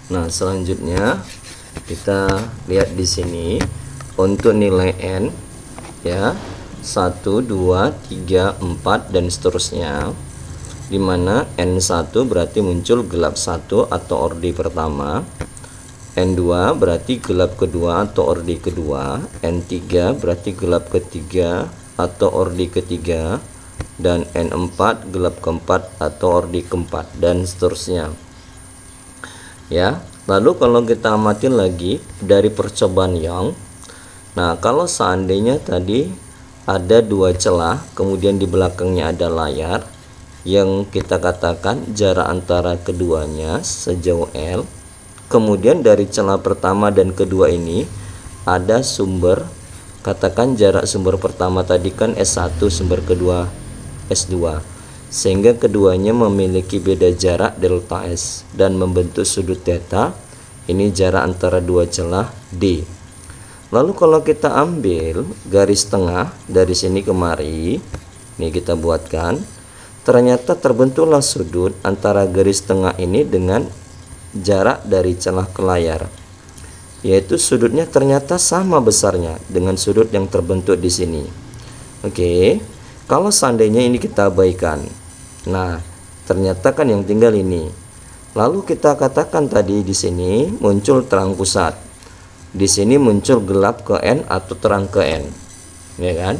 Nah, selanjutnya kita lihat di sini untuk nilai n ya, 1 2 3 4 dan seterusnya, dimana N1 berarti muncul gelap 1 atau orde pertama, N2 berarti gelap kedua atau orde kedua, N3 berarti gelap ketiga atau orde ketiga, dan N4 gelap keempat atau orde keempat, dan seterusnya ya. Lalu kalau kita amatin lagi dari percobaan Young, nah kalau seandainya tadi ada dua celah, kemudian di belakangnya ada layar, yang kita katakan jarak antara keduanya sejauh L, kemudian dari celah pertama dan kedua ini ada sumber, katakan jarak sumber pertama tadi kan S1, sumber kedua S2, sehingga keduanya memiliki beda jarak delta S dan membentuk sudut theta. Ini jarak antara dua celah D. Lalu kalau kita ambil garis tengah dari sini kemari, ini kita buatkan, ternyata terbentuklah sudut antara garis tengah ini dengan jarak dari celah ke layar, yaitu sudutnya ternyata sama besarnya dengan sudut yang terbentuk di sini. Oke, kalau seandainya ini kita abaikan, nah ternyata kan yang tinggal ini. Lalu kita katakan tadi di sini muncul terang pusat, di sini muncul gelap ke N atau terang ke N, ya kan?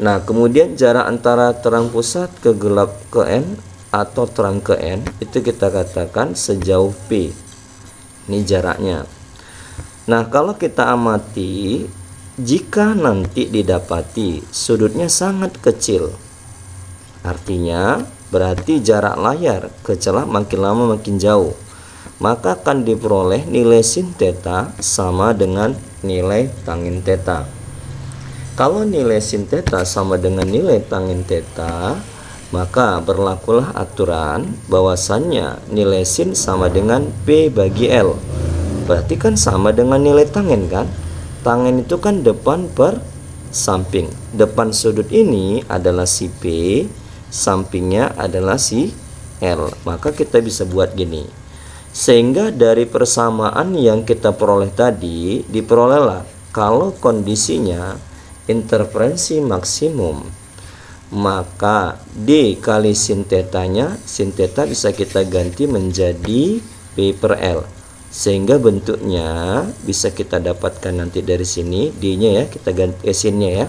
Nah, kemudian jarak antara terang pusat ke gelap ke N atau terang ke N itu kita katakan sejauh P. Ini jaraknya. Nah, kalau kita amati, jika nanti didapati sudutnya sangat kecil, artinya berarti jarak layar ke celah makin lama makin jauh, maka akan diperoleh nilai sin theta sama dengan nilai tangin theta. Kalau nilai sin theta sama dengan nilai tangin theta, maka berlakulah aturan bahwasannya nilai sin sama dengan P bagi L. Berarti kan sama dengan nilai tangin kan? Tangin itu kan depan per samping. Depan sudut ini adalah si P, sampingnya adalah si L. Maka kita bisa buat gini. Sehingga dari persamaan yang kita peroleh tadi, diperolehlah kalau kondisinya interferensi maksimum, maka D kali sin tetanya, sin theta bisa kita ganti menjadi P per L, sehingga bentuknya bisa kita dapatkan nanti dari sini D-nya ya, kita ganti sinnya ya,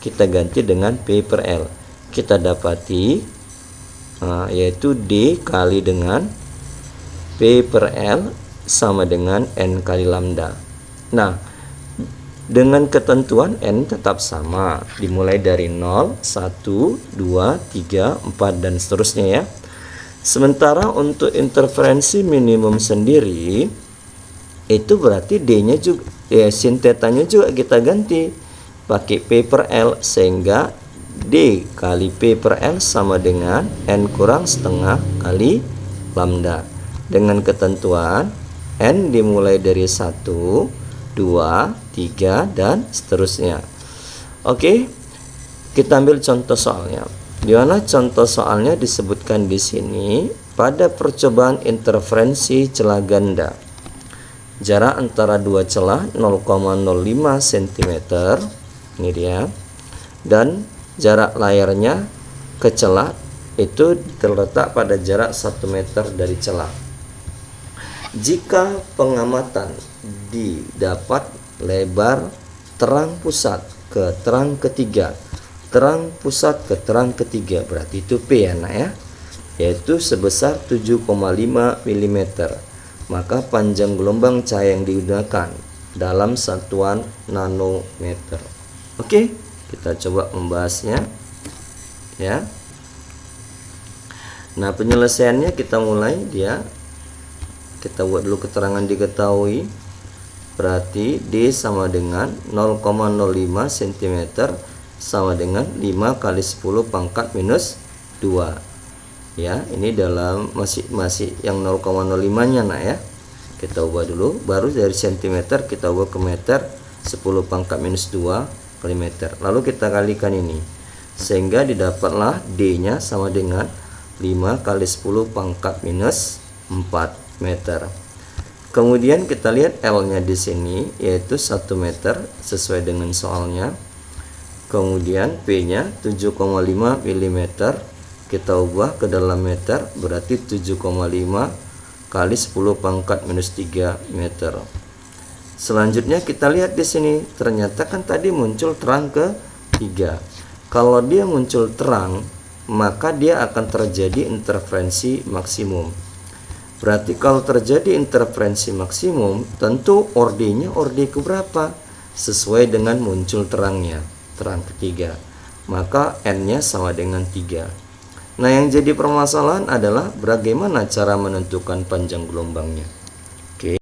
kita ganti dengan P per L. Kita dapati yaitu D kali dengan P per L sama dengan N kali lambda. Nah, dengan ketentuan N tetap sama, dimulai dari 0, 1, 2, 3, 4 dan seterusnya ya. Sementara untuk interferensi minimum sendiri itu berarti D-nya juga sin theta-nya juga kita ganti pakai P per L, sehingga D kali P per L sama dengan N kurang setengah kali lambda, dengan ketentuan N dimulai dari 1, 2, 3 dan seterusnya. Oke, kita ambil contoh soalnya. Di mana contoh soalnya disebutkan di sini, pada percobaan interferensi celah ganda, jarak antara dua celah 0,05 cm, ini dia, dan jarak layarnya ke celah itu terletak pada jarak 1 meter dari celah. Jika pengamatan didapat lebar terang pusat ke terang ketiga, terang pusat ke terang ketiga, berarti itu P ya nak ya, yaitu sebesar 7,5 mm, maka panjang gelombang cahaya yang digunakan dalam satuan nanometer. Oke, kita coba membahasnya ya. Nah, penyelesaiannya kita mulai dia, kita buat dulu keterangan diketahui. Berarti D sama dengan 0,05 cm sama dengan 5 kali 10 pangkat minus 2 ya. Ini dalam masih yang 0,05 nya nak ya. Kita ubah dulu, baru dari cm kita ubah ke meter, 10 pangkat minus 2 kali meter, lalu kita kalikan ini, sehingga didapatlah D nya sama dengan 5 kali 10 pangkat minus 4 meter. Kemudian kita lihat L-nya di sini yaitu 1 meter sesuai dengan soalnya. Kemudian P-nya 7,5 mm. Kita ubah ke dalam meter, berarti 7,5 kali 10 pangkat minus 3 meter. Selanjutnya kita lihat di sini, ternyata kan tadi muncul terang ke 3. Kalau dia muncul terang, maka dia akan terjadi interferensi maksimum. Berarti kalau terjadi interferensi maksimum, tentu orde-nya orde keberapa? Sesuai dengan muncul terangnya, terang ketiga. Maka N-nya sama dengan 3. Nah, yang jadi permasalahan adalah bagaimana cara menentukan panjang gelombangnya.